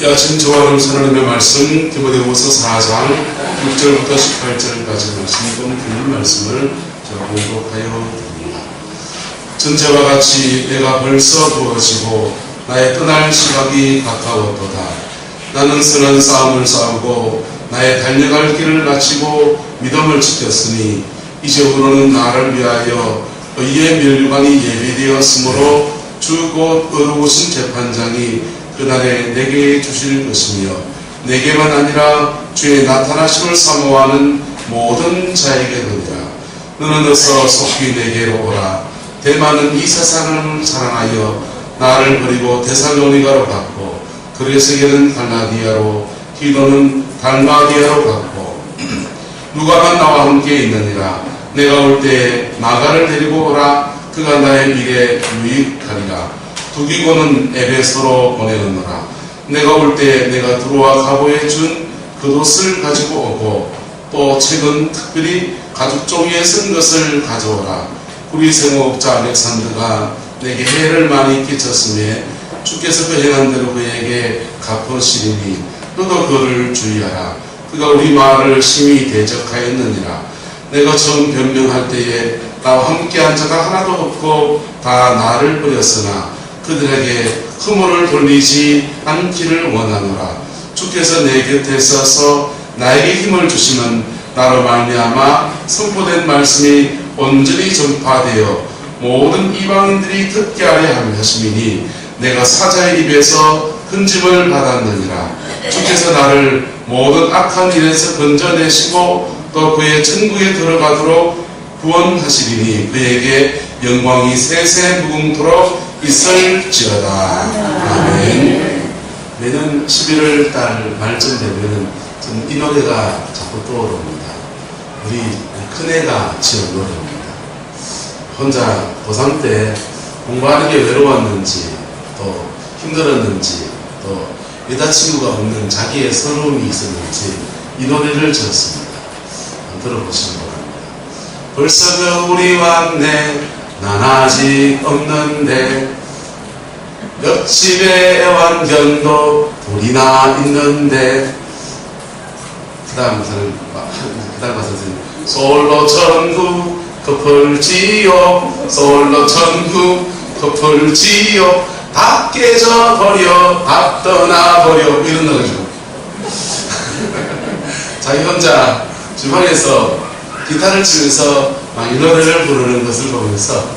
지금 저와 함께 하나님의 말씀 디모데후서 4장 6절부터 18절까지 말씀 본문 말씀을 제가 공독하여 드립니다. 전제와 같이 내가 벌써 부어지고 나의 떠날 시각이 가까웠도다. 나는 선한 싸움을 싸우고 나의 달려갈 길을 마치고 믿음을 지켰으니 이제후로는 나를 위하여 의의 면류관이 예비되었으므로 주 곧 의로우신 재판장이 그날에 내게 주실 것이며 내게만 아니라 주의 나타나심을 사모하는 모든 자에게 그니라. 너는 어서 속히 내게로 오라. 대만은 이 세상을 사랑하여 나를 버리고 데살로니가로 갔고 그레스게는 갈라디아로 디도는 달마디아로 갔고 누가만 나와 함께 있느니라. 내가 올 때 마가를 데리고 오라. 그가 나의 일에 유익하리라. 두기고는 에베소로 보내었노라. 내가 올 때 내가 두로와 가보에 준 겉옷을 가지고 오고 또 책은 특별히 가죽 종이에 쓴 것을 가져오라. 우리 생업자 알렉산더가 내게 해를 많이 끼쳤으며 주께서 그 행한 대로 그에게 갚으시리니 너도 그를 주의하라. 그가 우리 마을을 심히 대적하였느니라. 내가 처음 변명할 때에 나와 함께한 자가 하나도 없고 다 나를 버렸으나 그들에게 흐물을 돌리지 않기를 원하노라. 주께서 내 곁에 서서 나에게 힘을 주시면 나로 말미암아 선포된 말씀이 온전히 전파되어 모든 이방인들이 듣게 하려 하심이니 내가 사자의 입에서 흠짐을 받았느니라. 주께서 나를 모든 악한 일에서 건져내시고 또 그의 천국에 들어가도록 구원하시리니 그에게 영광이 세세 무궁토록 있을지어다. 아멘. 매년 11월 달 말쯤 되면 이 노래가 자꾸 떠오릅니다. 우리 큰애가 지은 노래입니다. 혼자 고3 때 공부하는 게 외로웠는지 또 힘들었는지 또 여자친구가 없는 자기의 서러움이 있었는지 이 노래를 지었습니다. 들어보시기 바랍니다. 벌써 겨울이 왔네. 난 아직 없는데 옆집에 애완견도 둘이나 있는데 그 다음 가사는 솔로 천국 커플지요. 솔로 천국 커플지요. 다 깨져버려 다 떠나버려 이런 노래죠. 자기 혼자 주방에서 기타를 치면서 이 노래를 부르는 것을 보면서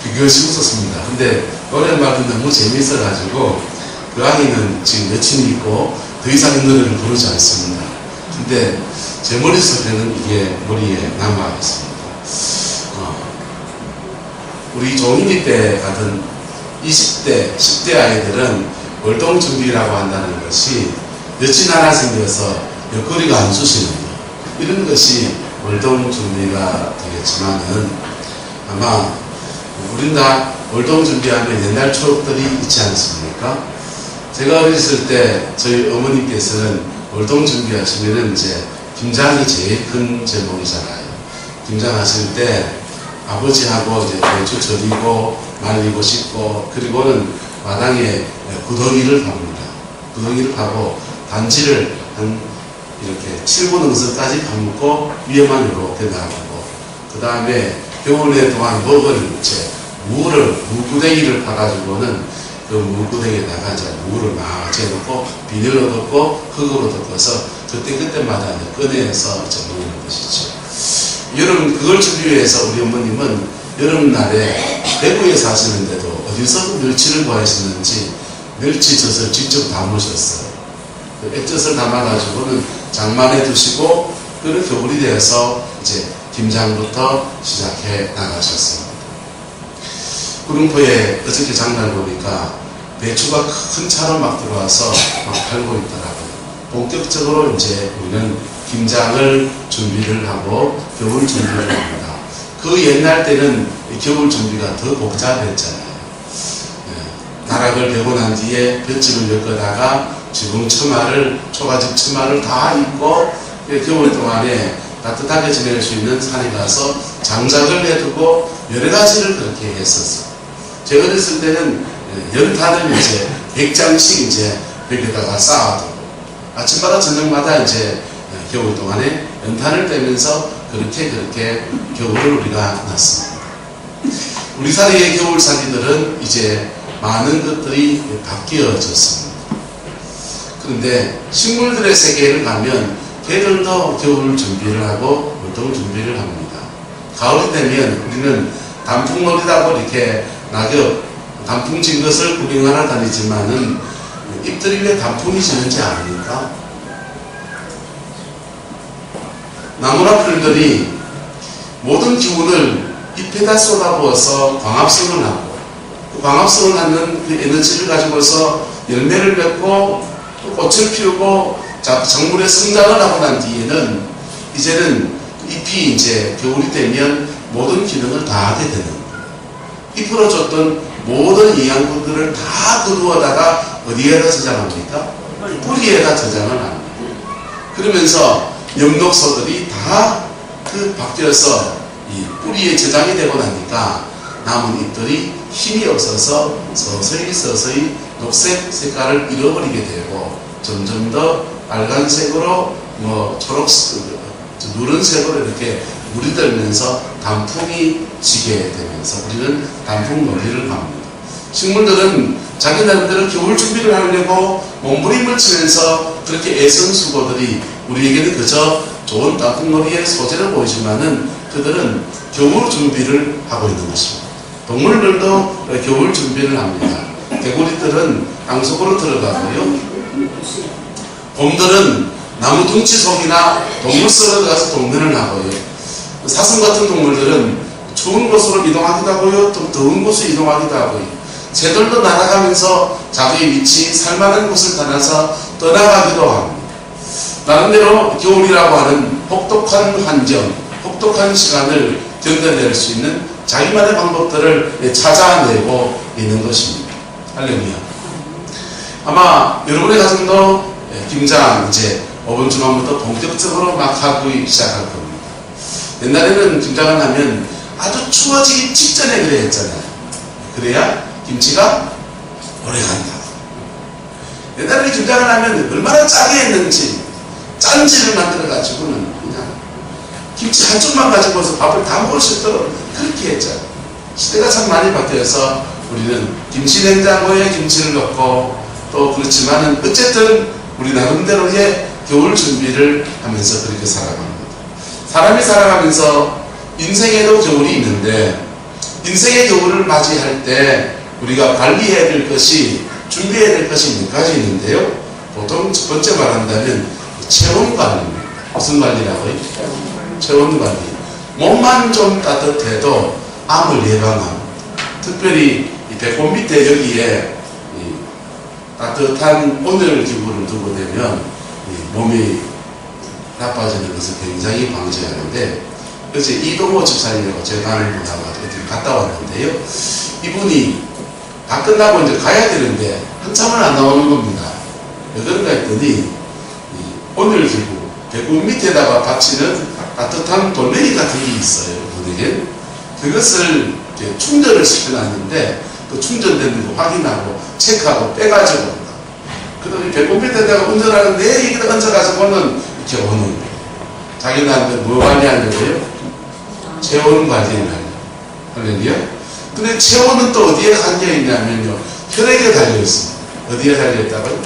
그것이 웃었습니다. 근데 노랫말은 너무 재미있어가지고 그 안에는 지금 여친이 있고 더 이상 이 노래를 부르지 않습니다. 근데 제 머릿속에는 이게 머리에 남아있습니다. 우리 종인이 때 같은 20대, 10대 아이들은 월동준비라고 한다는 것이 여친 하나 생겨서 옆구리가 안 쑤시는 것 이런 것이 월동 준비가 되겠지만은 아마 우린 다 월동 준비하면 옛날 추억들이 있지 않습니까? 제가 어렸을 때 저희 어머니께서는 월동 준비하시면은 이제 김장이 제일 큰 제목이잖아요. 김장하실 때 아버지하고 이제 배추 절이고 말리고 씻고 그리고는 마당에 구덩이를 팝니다. 구덩이를 파고 단지를 한 이렇게 7분 응선까지 감고 위에만 이렇게 나가고 그 다음에 겨울에 동안 먹을 무구덩이를 파가지고는 그 무구덩이에다가 이제 무를 막 재놓고 비닐로 덮고 흙으로 덮어서 그때마다 꺼내서 이제 먹는 것이죠. 여름 그걸 준비해서 우리 어머님은 여름날에 대구에 사시는데도 어디서 멸치를 구하셨는지 멸치젓을 직접 담으셨어요. 액젓을 담아가지고는 장만해 두시고 그는 겨울이 되어서 이제 김장부터 시작해 나가셨습니다. 구릉포에 어저께 장날 보니까 배추가 큰 차로 막 들어와서 막 팔고 있더라고요. 본격적으로 이제 우리는 김장을 준비를 하고 겨울 준비를 합니다. 그 옛날 때는 겨울 준비가 더 복잡했잖아요. 나락을 베고 난 뒤에 볏집을 엮어다가 지붕 처마를 초가집 처마를 다 입고 겨울 동안에 따뜻하게 지낼 수 있는 산에 가서 장작을 해두고 여러 가지를 그렇게 했었어요. 제가 어렸을 때는 연탄을 이제 100장씩 이제 벽에다가 쌓아두고 아침마다 저녁마다 이제 겨울 동안에 연탄을 떼면서 그렇게 겨울을 우리가 났습니다. 우리 사이의 겨울살이들은 이제 많은 것들이 바뀌어졌습니다. 그런데 식물들의 세계를 가면 개들도 겨울 준비를 하고 보통 준비를 합니다. 가을이 되면 우리는 단풍놀이라고 이렇게 낙엽, 단풍 진 것을 구경하러 다니지만은 잎들이 왜 단풍이 지는지 아닙니까? 나무나 풀들이 모든 기운을 잎에다 쏟아부어서 광합성을 하고 그 광합성을 하는 그 에너지를 가지고서 열매를 맺고 또 꽃을 피우고 작물의 성장을 하고 난 뒤에는 이제는 잎이 이제 겨울이 되면 모든 기능을 다 하게 되는 거예요. 잎으로 줬던 모든 영양분들을 다 거두어다가 어디에다 저장합니까? 뿌리에다 저장을 합니다. 그러면서 엽록소들이 다 바뀌어서 이 뿌리에 저장이 되고 나니까 남은 잎들이 힘이 없어서 서서히 녹색 색깔을 잃어버리게 되고 점점 더 빨간색으로 초록, 누런색으로 이렇게 물이 들면서 단풍이 지게 되면서 우리는 단풍놀이를 합니다. 식물들은 자기 나름대로 겨울 준비를 하려고 몸부림을 치면서 그렇게 애성수고들이 우리에게는 그저 좋은 단풍놀이의 소재를 보이지만은 그들은 겨울 준비를 하고 있는 것입니다. 동물들도 겨울 준비를 합니다. 개구리들은 땅속으로 들어가고요. 곰들은 나무 둥치 속이나 동물 썰어 들어가서 동면을 하고요. 사슴 같은 동물들은 추운 곳으로 이동하기도 하고요. 또 더운 곳으로 이동하기도 하고요. 새들도 날아가면서 자기의 위치, 살만한 곳을 떠나서 떠나가기도 합니다. 나름대로 겨울이라고 하는 혹독한 환경, 혹독한 시간을 견뎌낼 수 있는 자기만의 방법들을 찾아내고 있는 것입니다. 할렐루야. 아마 여러분의 가정도 김장 이제 5번 중간부터 본격적으로 막 하기 시작할 겁니다. 옛날에는 김장을 하면 아주 추워지기 직전에 그래 했잖아요. 그래야 김치가 오래 간다. 옛날에 김장을 하면 얼마나 짜게 했는지 짠지를 만들어가지고는 그냥 김치 한 쪽만 가지고서 밥을 다 먹을 수 있도록 그렇게 했잖아요. 시대가 참 많이 바뀌어서 우리는 김치 냉장고에 김치를 넣고 또 그렇지만은 어쨌든 우리 나름대로의 겨울 준비를 하면서 그렇게 살아갑니다. 사람이 살아가면서 인생에도 겨울이 있는데 인생의 겨울을 맞이할 때 우리가 관리해야 될 것이 준비해야 될 것이 몇 가지 있는데요. 보통 첫 번째 말한다면 체온 관리입니다. 무슨 관리라고요? 체온 관리. 몸만 좀 따뜻해도 암을 예방합니다. 특별히 이 배꼽 밑에 여기에 따뜻한 온열 기구를 두고 되면 몸이 나빠지는 것을 굉장히 방지하는데 어제 이동호 집사님이라고 제가 아는 분하고 어디 갔다 왔는데요. 이분이 다 끝나고 이제 가야 되는데 한참을 안 나오는 겁니다. 왜 그런가 했더니 온열 기구 배꼽 밑에다가 받치는 따뜻한 돌멩이 같은 게 있어요. 그분에게 그것을 이제 충전을 시켜놨는데 그 충전되는 거 확인하고 체크하고 빼가지고 온다. 그다음에 배꼽 밑에다가 운전하는데 이게 얹어가지고는 이렇게 오는 거예요. 자기네한테 뭐 관리하려고요? 체온 관리를 하려고. 할렐루야. 근데 체온은 또 어디에 달려있냐면요. 혈액에 달려있습니다. 어디에 달려있다고요?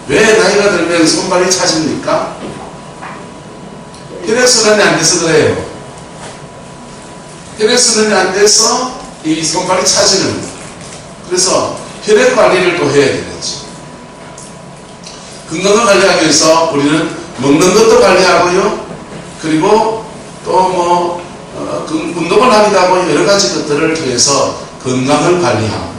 왜 나이가 들면 손발이 차집니까? 혈액순환이 안 돼서 그래요. 혈액순환이 안 돼서 이 손발이 차지는 거예요. 그래서 혈액 관리를 또 해야 되겠지. 건강을 관리하기 위해서 우리는 먹는 것도 관리하고요. 그리고 또 운동을 하기도 하고 여러 가지 것들을 통해서 건강을 관리합니다.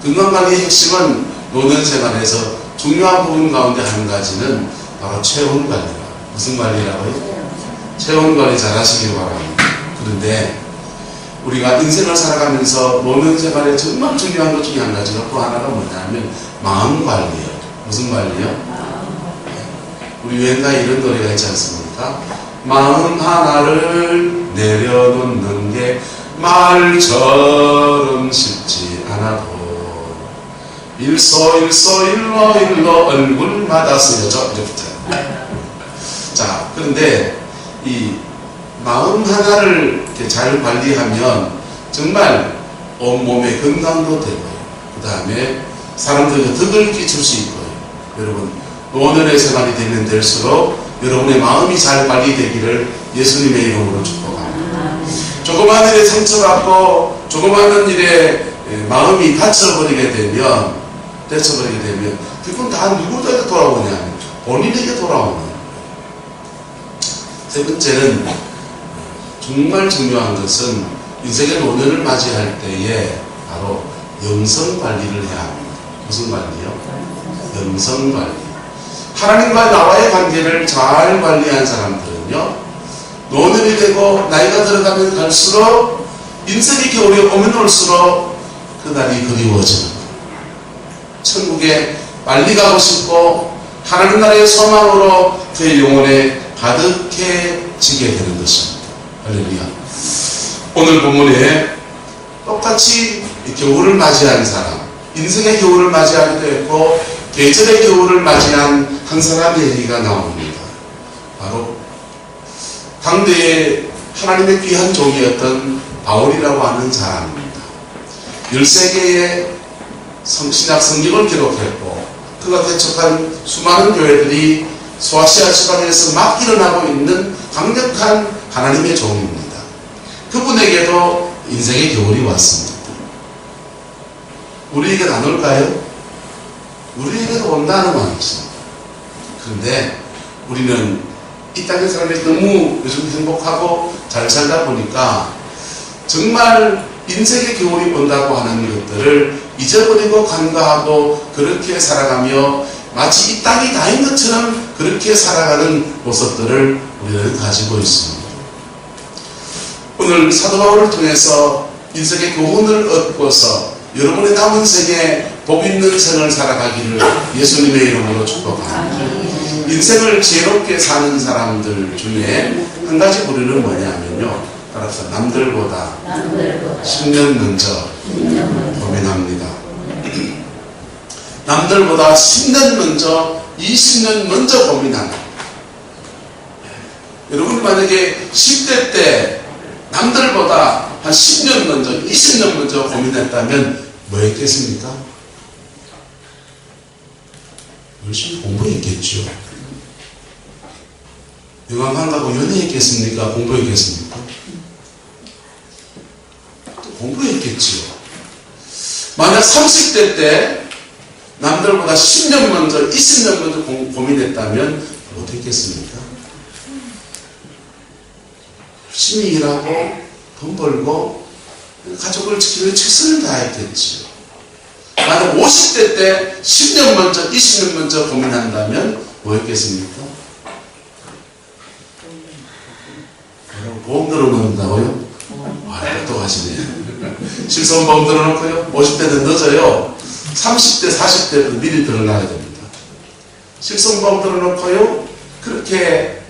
건강관리의 핵심은 노년 생활에서 중요한 부분 가운데 한 가지는 바로 체온 관리다. 무슨 관리라고요? 체온 관리 잘 하시기 바랍니다. 그런데 우리가 인생을 살아가면서 노년 생활에 정말 중요한 것 중에 한 가지가 또 하나가 뭐냐면 마음 관리예요. 무슨 관리요? 우리 유행가에 이런 노래가 있지 않습니까? 마음 하나를 내려놓는 게 말처럼 쉽지 않아도 일소 일로 얼굴마다 쓰여져 이렇게. 자, 그런데 이 마음 하나를 이렇게 잘 관리하면 정말 온몸의 건강도 되고요. 그 다음에 사람들에게 덕을 끼칠 수 있고요. 여러분, 노년의 생활이 되면 될수록 여러분의 마음이 잘 관리되기를 예수님의 이름으로 축복합니다. 조그마한 일에 상처받고 조그마한 일에 마음이 다쳐버리게 되면 그건 다 누구에게 돌아오냐면 본인에게 돌아오는 거예요. 세 번째는 정말 중요한 것은 인생의 노년을 맞이할 때에 바로 영성 관리를 해야 합니다. 무슨 관리요? 영성 관리. 하나님과 나와의 관계를 잘 관리한 사람들은요, 노년이 되고 나이가 들어가면 갈수록 인생의 겨울이 오면 올수록 그날이 그리워지는 거예요. 천국에 빨리 가고 싶고 하나님 나라의 소망으로 그의 영혼에 가득해지게 되는 것입니다. 할렐루야. 오늘 본문에 똑같이 겨울을 맞이한 사람, 인생의 겨울을 맞이하기도 했고 계절의 겨울을 맞이한 한 사람의 얘기가 나옵니다. 바로 당대의 하나님의 귀한 종이었던 바울이라고 하는 사람입니다. 13개의 신약 성경을 기록했고 그가 개척한 수많은 교회들이 소아시아 지방에서 막 일어나고 있는 강력한 하나님의 종입니다. 그분에게도 인생의 겨울이 왔습니다. 우리에게 안 올까요? 우리에게도 온다는 말이죠. 그런데 우리는 이 땅의 삶에 너무 요즘 행복하고 잘 살다 보니까 정말 인생의 겨울이 온다고 하는 것들을 잊어버리고 간과하고 그렇게 살아가며 마치 이 땅이 다인 것처럼 그렇게 살아가는 모습들을 우리는 가지고 있습니다. 오늘 사도 바울을 통해서 인생의 교훈을 얻고서 여러분의 남은 생에 복 있는 생을 살아가기를 예수님의 이름으로 축복합니다. 인생을 지혜롭게 사는 사람들 중에 한 가지 부류는 뭐냐면요, 따라서 남들보다 10년 먼저 고민합니다. 남들보다 10년 먼저, 20년 먼저 고민합니다. 여러분 만약에 10대 때 남들보다 한 10년 먼저, 20년 먼저 고민했다면 뭐 했겠습니까? 열심히 공부했겠죠. 영화 간다고 연애했겠습니까? 공부했겠습니까? 또 공부했겠죠. 만약 30대 때 남들보다 10년 먼저, 20년 먼저 고민했다면 못했겠습니까? 열심히 일하고 돈 벌고 가족을 지키는 최선을 다했겠지요. 만약 50대 때 10년 먼저, 20년 먼저 고민한다면 뭐 했겠습니까? 보험 들어놓는다고요? 똑똑하시네요. 실손보험 들어놓고요. 50대는 늦어요. 30대, 40대도 미리 들어놔야 됩니다. 실손보험 들어놓고요. 그렇게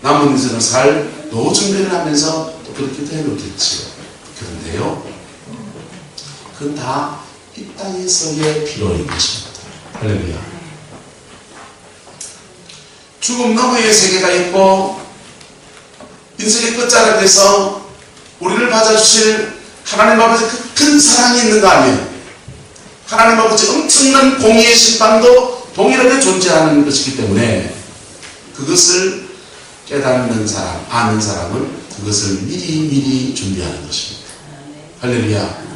남은 인생을 살 노후 준비를 하면서 또 그렇게도 해놓겠지요. 그런데요, 그건 다 이 땅에서의 필요인 것입니다. 할렐루야. 죽음 너머의 세계가 있고 인생의 끝자락에서 우리를 받아주실 하나님 아버지 그 큰 사랑이 있는가 하면 하나님 아버지 엄청난 공의의 심판도 동일하게 존재하는 것이기 때문에 그것을 깨닫는 사람, 아는 사람은 그것을 미리 준비하는 것입니다. 할렐루야.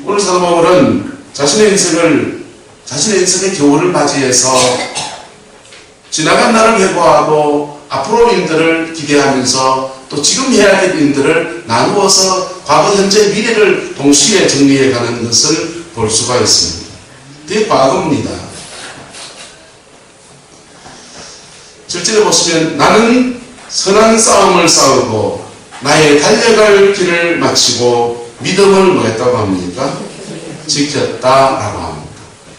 오늘 사도 바울은 자신의 인생의 겨울을 맞이해서 지나간 날을 회고하고 앞으로 일들을 기대하면서 또 지금 해야 될 일들을 나누어서 과거, 현재, 미래를 동시에 정리해 가는 것을 볼 수가 있습니다. 그게 과거입니다. 7절에 보시면 나는 선한 싸움을 싸우고 나의 달려갈 길을 마치고 믿음을 뭐 했다고 합니까? 지켰다라고 합니다.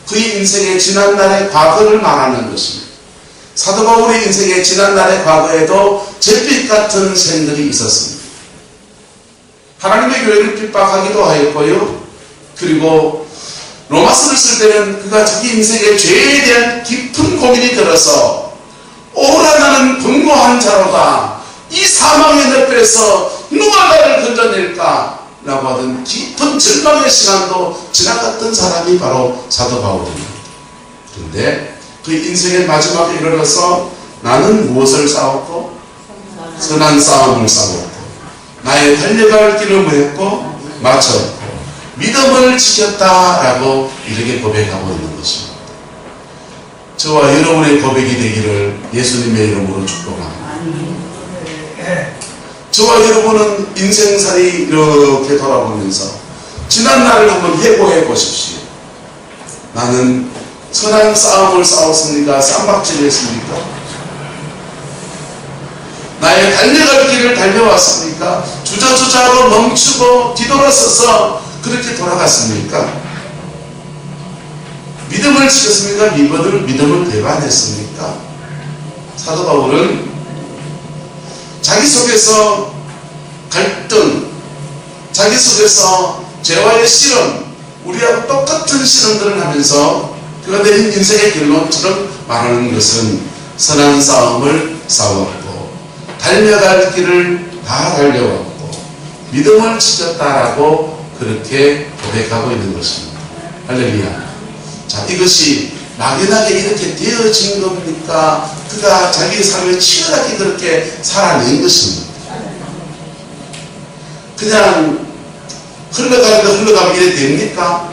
그의 인생의 지난날의 과거를 말하는 것입니다. 사도 바울의 인생의 지난날의 과거에도 잿빛 같은 생들이 있었습니다. 하나님의 교회를 핍박하기도 하였고요. 그리고 로마서를 쓸 때는 그가 자기 인생의 죄에 대한 깊은 고민이 들어서 오라 나는 분노한 자로다. 이 사망의 늪에서 누가 나를 건져낼까? 라고 하던 깊은 절망의 시간도 지나갔던 사람이 바로 사도 바울입니다. 그런데 그 인생의 마지막에 이르러서 나는 무엇을 싸웠고? 선한 싸움을 싸웠고 나의 달려갈 길을 뭐했고? 마쳤고 믿음을 지켰다라고 이렇게 고백하고 있는 것입니다. 저와 여러분의 고백이 되기를 예수님의 이름으로 축복합니다. 저와 여러분은 인생살이 이렇게 돌아보면서 지난 날을 한번 회고해 보십시오. 나는 선한 싸움을 싸웠습니까? 쌈박질했습니까? 나의 달려갈 길을 달려왔습니까? 주저주저하고 멈추고 뒤돌아서서 그렇게 돌아갔습니까? 믿음을 지켰습니까? 믿음을 배반했습니까? 사도 바울은 자기 속에서 갈등, 자기 속에서 죄와의 실험, 우리하고 똑같은 실험들을 하면서 그가 내린 인생의 결론처럼 말하는 것은 선한 싸움을 싸웠고 달려갈 길을 다 달려왔고 믿음을 지켰다라고 그렇게 고백하고 있는 것입니다. 할렐루야. 자, 이것이 막연하게 이렇게 되어진 겁니까? 그가 자기 삶을 치열하게 그렇게 살아낸 것입니다. 그냥 흘러가면 이래 됩니까?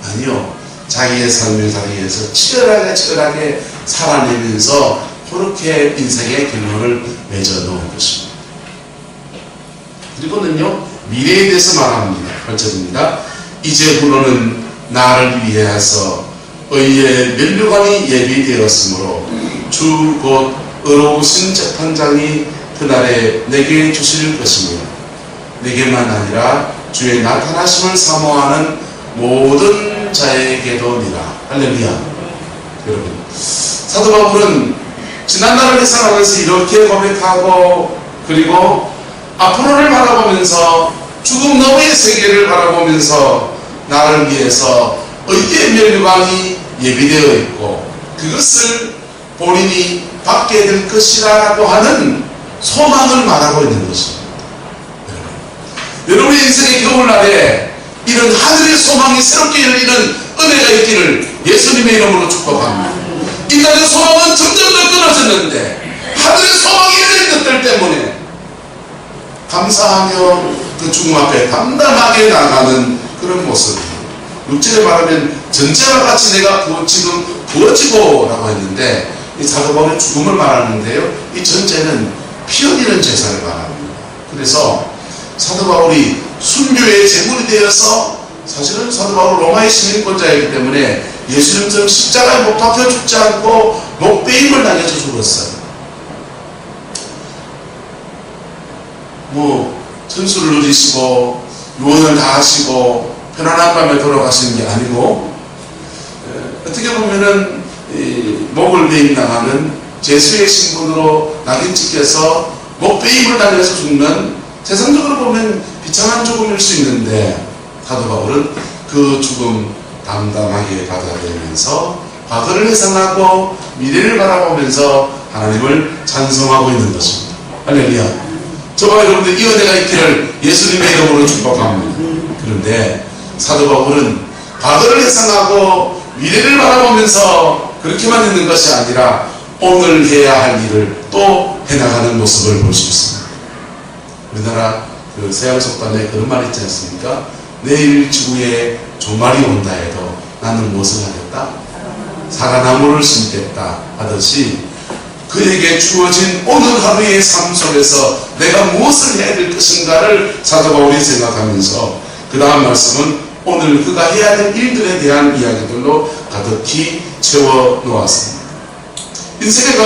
아니요. 자기의 삶을 자기에서 치열하게 살아내면서 그렇게 인생의 결론을 맺어놓은 것입니다. 그리고는요, 미래에 대해서 말합니다. 8절입니다. 이제부로는 나를 위하여서 의의 면류관이 예비되었으므로 주 곧 의로우신 재판장이 그날에 내게 주실 것이며 내게만 아니라 주의 나타나심을 사모하는 모든 자에게도니라. 할렐루야. 여러분, 사도 바울은 지난날을 회상하면서 이렇게 고백하고 그리고 앞으로를 바라보면서 죽음 너머의 세계를 바라보면서 나를 위해서 의의 면류관이 예비되어 있고 그것을 본인이 받게 될 것이라고 하는 소망을 말하고 있는 것입니다. 여러분의 인생의 겨울날에 이런 하늘의 소망이 새롭게 열리는 은혜가 있기를 예수님의 이름으로 축복합니다. 인간의 소망은 점점 더 끊어졌는데 하늘의 소망이 열린 것들 때문에 감사하며 그 죽음 앞에 담담하게 나가는 그런 모습입니다. 6절에 말하면 전제와 같이 내가 지금 부어지고 라고 했는데 이 사도 바울의 죽음을 말하는데요, 이 전제는 피 흘리는 제사를 말합니다. 그래서 사도 바울이 순교의 제물이 되어서 사실은 사도 바울 로마의 시민권자이기 때문에 예수님처럼 십자가에 못 박혀 죽지 않고 목베임을 당해서 죽었어요. 천수를 누리시고 유언을 다 하시고 편안한 밤에 돌아가시는 게 아니고 어떻게 보면은 목을 베임 당하는 제수의 신분으로 낙인 찍혀서 목베임을 당해서 죽는, 세상적으로 보면 비참한 죽음일 수 있는데 사도 바울은 그 죽음 담담하게 받아들이면서 과거를 회상하고 미래를 바라보면서 하나님을 찬송하고 있는 것입니다. 할렐루야. 저와 여러분들 이 은혜가 있기를 예수님의 이름으로 축복합니다. 그런데 사도 바울은 과거를 회상하고 미래를 바라보면서 그렇게만 있는 것이 아니라 오늘 해야 할 일을 또 해나가는 모습을 볼 수 있습니다. 우리나라 그 서양속담에 그런 말 있지 않습니까? 내일 지구에 종말이 온다 해도 나는 무엇을 하겠다? 사과나무를 심겠다 하듯이 그에게 주어진 오늘 하루의 삶 속에서 내가 무엇을 해야 될 것인가를 사도 바울이 생각하면서 그 다음 말씀은 오늘 그가 해야 될 일들에 대한 이야기들로 가득히 채워 놓았습니다. 인생의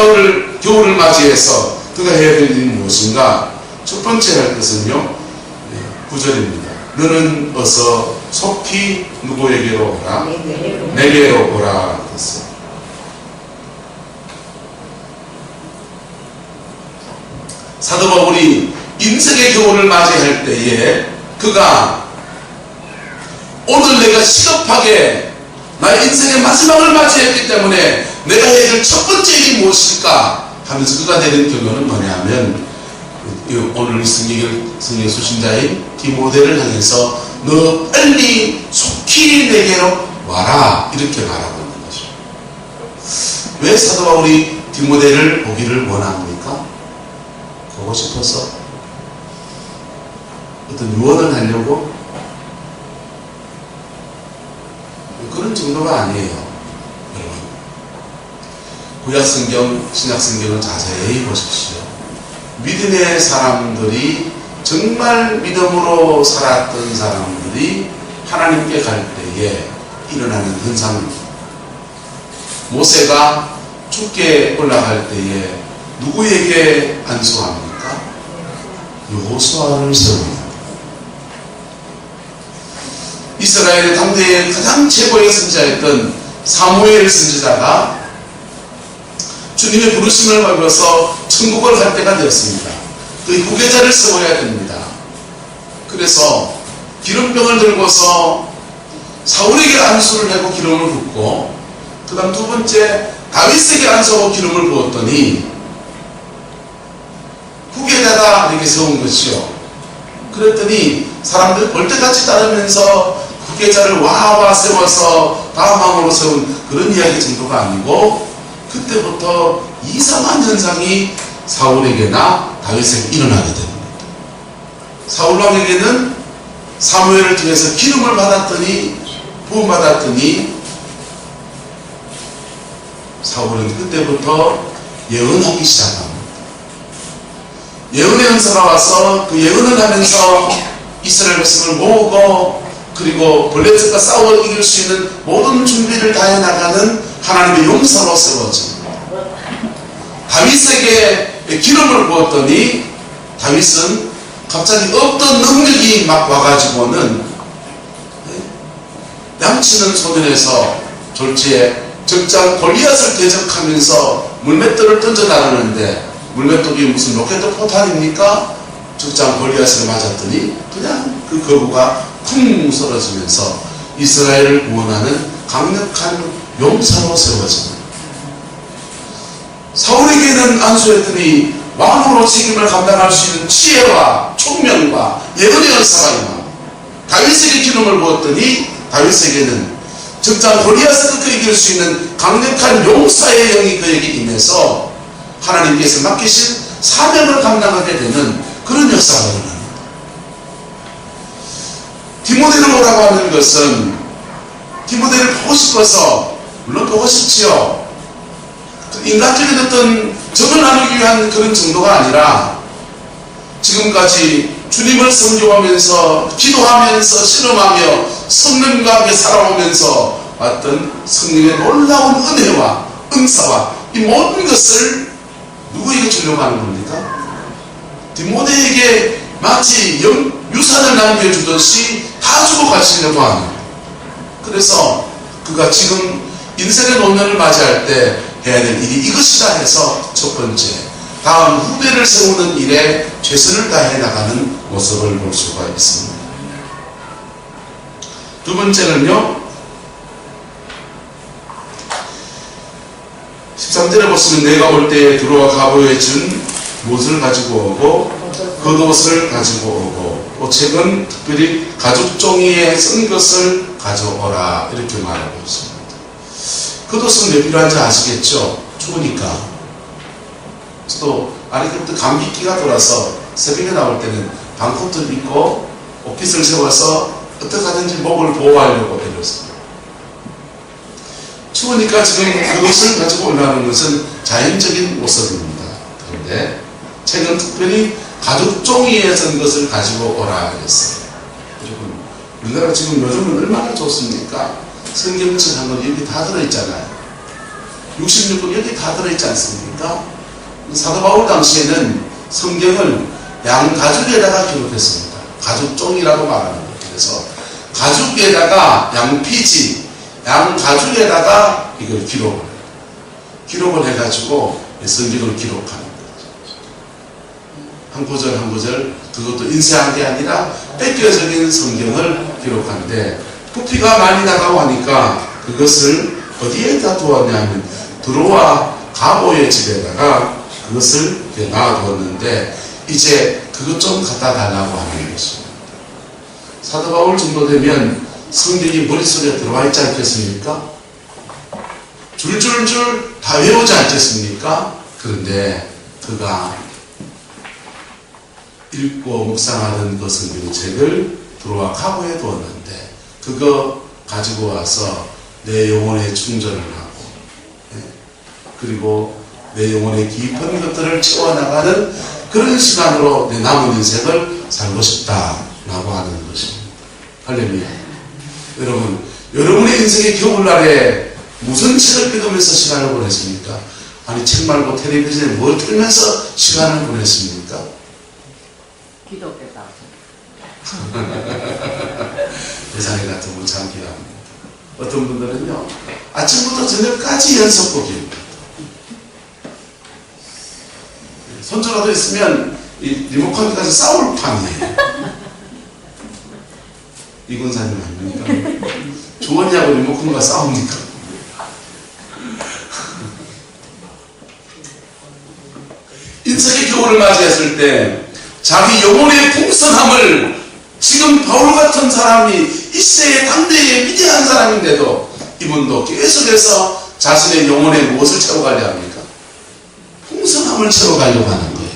겨울을 맞이해서 그가 해야 될 일이 무엇인가? 첫 번째 할 것은요, 9절입니다. 너는 어서 속히 누구에게로 오라? 내게로 오라 했어요. 사도 바울이 인생의 겨울을 맞이할 때에 그가 오늘 내가 시급하게 나의 인생의 마지막을 맞이했기 때문에 내가 해야 될 첫 번째 일이 무엇일까 하면서 그가 내린 결론은 뭐냐면 오늘 성경 수신자인 디모데를 향해서 너 빨리 속히 내게로 와라 이렇게 말하고 있는 거죠. 왜 사도 바울이 디모데를 보기를 원합니까? 보고 싶어서? 어떤 유언을 하려고? 그런 정도가 아니에요. 여러분, 구약성경, 신약성경을 자세히 보십시오. 믿음의 사람들이, 정말 믿음으로 살았던 사람들이 하나님께 갈 때에 일어나는 현상입니다. 모세가 죽게 올라갈 때에 누구에게 안수합니까? 여호수아를 세웁니다. 이스라엘의 당대의 가장 최고의 선지자였던 사무엘 선지자가 주님의 부르심을 받아서 천국을 갈 때가 되었습니다. 그 후계자를 세워야 됩니다. 그래서 기름병을 들고서 사울에게 안수를 하고 기름을 붓고, 그 다음 두 번째 다윗에게 안수하고 기름을 부었더니 후계자다 이렇게 세운 것이요. 그랬더니 사람들 벌떼같이 따르면서 후계자를 와와 세워서 다음함으로 세운 그런 이야기 정도가 아니고, 그때부터 이상한 현상이 사울에게나 다윗에게 일어나게 됩니다. 사울왕에게는 사무엘을 통해서 기름을 받았더니, 부음받았더니 사울은 그때부터 예언하기 시작합니다. 예언의 은사가 와서 그 예언을 하면서 이스라엘 백성을 모으고, 그리고 블레셋과 싸워 이길 수 있는 모든 준비를 다해 나가는 하나님의 용사로 세워집니다. 다윗에게 기름을 부었더니 다윗은 갑자기 없던 능력이 막 와가지고는 양치는 소년에서 졸지에 적장 골리앗을 대적하면서 물맷돌을 던져 나르는데, 물맷돌이 무슨 로켓 포탄입니까? 적장 골리앗을 맞았더니 그냥 그 거구가 쿵 쓰러지면서 이스라엘을 구원하는 강력한 용사로 세워집니다. 사울에게는 안수했더니 왕으로 책임을 감당할 수 있는 지혜와 총명과 예언의 은사가 임하고, 다윗에게 기름을 부었더니 다윗에게는 적장 골리앗을 끝까지 이길 수 있는 강력한 용사의 영이 그에게 임해서 하나님께서 맡기신 사명을 감당하게 되는 그런 역사가 일어납니다. 디모데를 오라고 하는 것은 디모데를 보고 싶어서, 물론 보고 싶지요. 인간적인 어떤 적을 나누기 위한 그런 정도가 아니라, 지금까지 주님을 섬겨하면서 기도하면서 실험하며 성령과 함께 살아오면서 왔던 성령의 놀라운 은혜와 은사와 이 모든 것을 누구에게 주려고 하는 겁니까? 디모데에게 마치 유산을 남겨주듯이 다 주고 가시려고 하는 거예요. 그래서 그가 지금 인생의 노년을 맞이할 때 해야 될 일이 이것이다 해서 첫 번째, 다음 후대를 세우는 일에 최선을 다해 나가는 모습을 볼 수가 있습니다. 두 번째는요, 13절에 보시면 내가 올 때에 두루와 가보에 준 못을 가지고 오고 겉옷을 가지고 오고 또 책은 특별히 가죽 종이에 쓴 것을 가져오라 이렇게 말하고 있습니다. 겉옷은 왜 필요한지 아시겠죠? 추우니까. 저도 아래부터 감기기가 돌아서 새벽에 나올 때는 방코트를 입고 옷깃을 세워서 어떻게 하든지 목을 보호하려고 애렸습니다. 추우니까 지금 그것을 가지고 올라가는 것은 자연적인 모습입니다. 그런데 책은 특별히 가죽 종이에 쓴 것을 가지고 오라 그랬어요. 여러분, 우리나라 지금 요즘은 얼마나 좋습니까? 성경책 한 권 여기 다 들어있잖아요. 66권 여기 다 들어있지 않습니까? 사도 바울 당시에는 성경을 양가죽에다가 기록했습니다. 가죽종이라고 말하는 거예요. 그래서 가죽에다가 양피지, 양가죽에다가 이걸 기록을 해가지고 성경을 기록하는 거죠. 한 구절 한 구절, 그것도 인쇄한 게 아니라 뺏겨적인 성경을 기록하는데 부피가 많이 나가고 하니까 그것을 어디에다 두었냐면 드로아 가보의 집에다가 그것을 놔두었는데 이제 그것 좀 갖다 달라고 하는 것입니다. 사도 바울 정도 되면 성경이 머릿속에 들어와 있지 않겠습니까? 줄줄줄 다 외우지 않겠습니까? 그런데 그가 읽고 묵상하던 그 성경책을 드로아 카고에 두었는데 그거 가지고 와서 내 영혼에 충전을 하고 그리고 내 영혼의 깊은 것들을 채워나가는 그런 시간으로 내 남은 인생을 살고 싶다라고 하는 것입니다. 할렐루야. 여러분, 여러분의 인생의 겨울날에 무슨 책을 읽으면서 시간을 보냈습니까? 아니, 책 말고 텔레비전에 뭘 틀면서 시간을 보냈습니까? 기독교다. 세상에 같으면 참 기도합니다. 어떤 분들은요, 아침부터 저녁까지 연속곡입니다. 손주라도 있으면 이 리모컨까지 싸울 판이에요. 이 권사님 아닙니까? 주원이하고 리모컨과 싸웁니까? 인생의 겨울을 맞이했을 때 자기 영혼의 풍성함을 지금 바울 같은 사람이 이 시대의 당대의 위대한 사람인데도 이분도 계속해서 자신의 영혼에 무엇을 채워가려 합니까? 풍성함을 채워가려고 하는 거예요.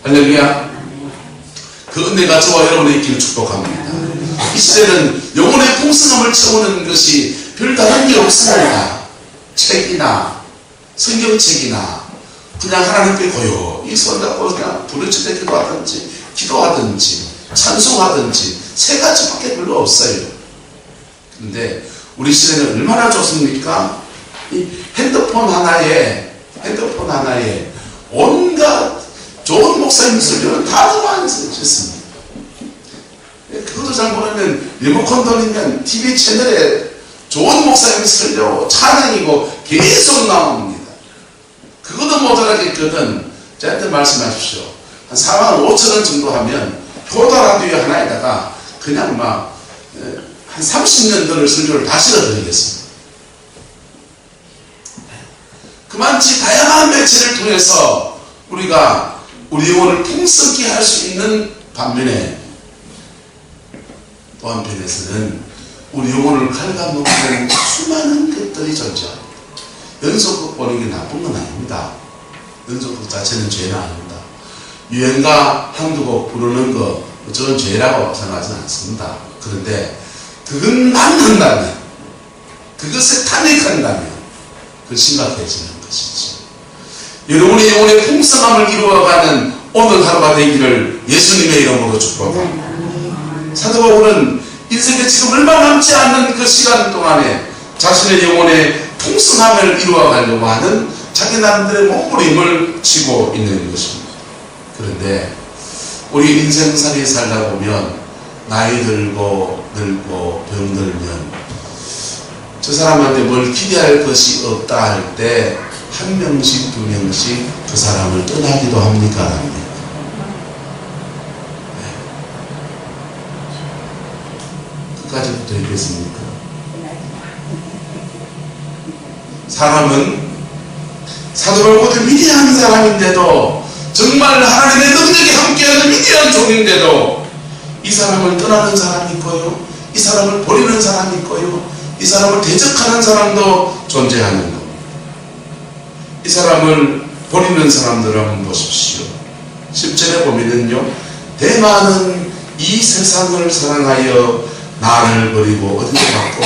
할렐루야. 그 은혜가 저와 여러분의 있기를 축복합니다. 이 시대는 영혼의 풍성함을 채우는 것이 별다른 게 없습니다. 책이나 성경책이나 그냥 하나님께 고요히 손잡고 그냥 부르짖어 기도하든지 찬송하든지 세 가지밖에 별로 없어요. 그런데 우리 시대는 얼마나 좋습니까? 이 핸드폰 하나에 온갖 좋은 목사님 설교는 다 들어와 있습니다. 그것도 잘 모르면 리모컨 돌리면 TV 채널에 좋은 목사님 설교 찬양이고 계속 나옵니다. 그것도 모자라겠거든. 저한테 말씀하십시오. 한 45,000원 정도 하면 효도 라디오 하나에다가 그냥 막 한 30년 전의 설교를 다 실어드리겠습니다. 그만치 다양한 매체를 통해서 우리가 우리 영혼을 풍성케 할 수 있는 반면에 또 한편에서는 우리 영혼을 갉아먹는 수많은 것들이 존재합니다. 연속극 보는 게 나쁜 건 아닙니다. 연속극 자체는 죄는 아닙니다. 유행가 한두 곡 부르는 거 저는 죄라고 생각하지는 않습니다. 그런데 그것만 한다면, 그것에 탄핵한다면 그 심각해지는 것이지. 여러분의 영혼의 풍성함을 이루어가는 오늘 하루가 되기를 예수님의 이름으로 축복합니다. 사도 바울은 인생에 지금 얼마 남지 않는 그 시간 동안에 자신의 영혼의 풍성함을 이루어가려고 하는 자기 나름대로의 몸부림을 치고 있는 것입니다. 그런데 우리 인생살이 살다 보면 나이 들고 늙고 병들면 저 사람한테 뭘 기대할 것이 없다 할 때 한 명씩 두 명씩 그 사람을 떠나기도 합니까? 네. 끝까지부터 읽겠습니까? 사람은 사도 바울보다 위대한 사람인데도 정말 하나님의 능력이 함께하는 위대한 종인데도 이 사람을 떠나는 사람이 있고요, 이 사람을 버리는 사람이 있고요, 이 사람을 대적하는 사람도 존재하는 겁니다. 이 사람을 버리는 사람들을 한번 보십시오. 10절에 보면은요, 대만은 이 세상을 사랑하여 나를 버리고 어디로 갔고?